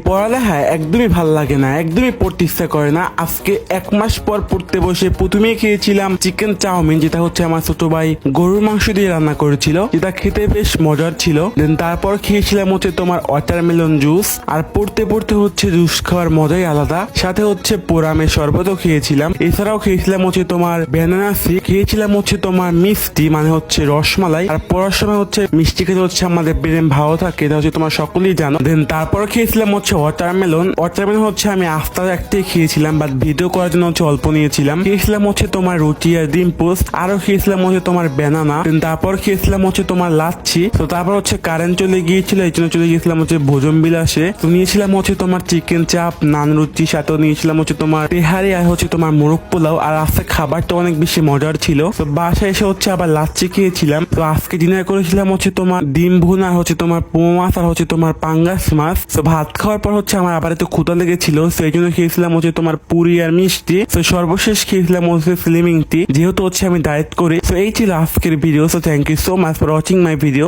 পড়ালেখায় একদমই ভাল লাগে না, একদমই পড়তে ইচ্ছা করে না। আজকে 1 মাস পর পড়তে বসে প্রথমেই খেয়েছিলাম চিকেন চাউমিন, যেটা হচ্ছে আমার ছোট ভাই গরুর মাংস দিয়ে রান্না করেছিল, যেটা খেতে বেশ মজার ছিল। দেন তারপর খেয়েছিলাম হচ্ছে তোমার ওয়াটারমেলন জুস। আর পড়তে পড়তে হচ্ছে জুস খাওয়ার মজাই আলাদা। সাথে হচ্ছে পোরামের শরবতও খেয়েছিলাম। এছাড়াও খেয়েছিলাম হচ্ছে তোমার ব্যানানা শেক, খেয়েছিলাম হচ্ছে তোমার মিষ্টি মানে হচ্ছে রসমালাই। আর পড়ার সময় হচ্ছে মিষ্টি খেতে হচ্ছে আমাদের ব্রেন ভালো থাকে, এটা হচ্ছে তোমার সকলেই জানো। দেন তারপর খেয়েছিলাম হচ্ছে ওয়াটারমেলন হচ্ছে আমি আফটার একটাই খেয়েছিলাম, বাট ভিডিও করার জন্য হচ্ছে অল্প নিয়েছিলাম। খেয়েছিলাম হচ্ছে তোমার রুটি আর ডিম পোস্ট, আরো খেয়েছিলাম হচ্ছে তোমার ব্যানানা। দেন তারপর খেয়েছিলাম হচ্ছে তোমার লাচ্ছি। তো তারপর হচ্ছে কারেন্ট চলে গিয়েছিল, এই জন্য চলে গিয়েছিলাম হচ্ছে ভোজন বিলাসে। তো নিয়েছিলাম হচ্ছে তোমার চিকেন চাপ, নান রুটি, সাথেও নিয়েছিলাম হচ্ছে তোমার তেহারি আর হচ্ছে তোমার মোরগ পোলাও। আর আজকে খাবারটা অনেক বেশি মজার ছিল। তো বাসায় এসে হচ্ছে আবার লাচ্ছি খেয়েছিলাম। তো আজকে ডিনার করেছিলাম হচ্ছে তোমার ডিম ভুনা, হচ্ছে তোমার পোমা মাছ আর হচ্ছে তোমার পাঙ্গাস মাছ। তো ভাত খাওয়ার পর হচ্ছে আমার আবার একটু ক্ষুধা লেগেছিল, সেই জন্য খেয়েছিলাম হচ্ছে তোমার পুরি আর মিষ্টি। তো সর্বশেষ খেয়েছিলাম হচ্ছে স্লিমিং টি, যেহেতু হচ্ছে আমি ডায়েট করি। তো এই ছিল আজকের video. So thank you so much for watching my video.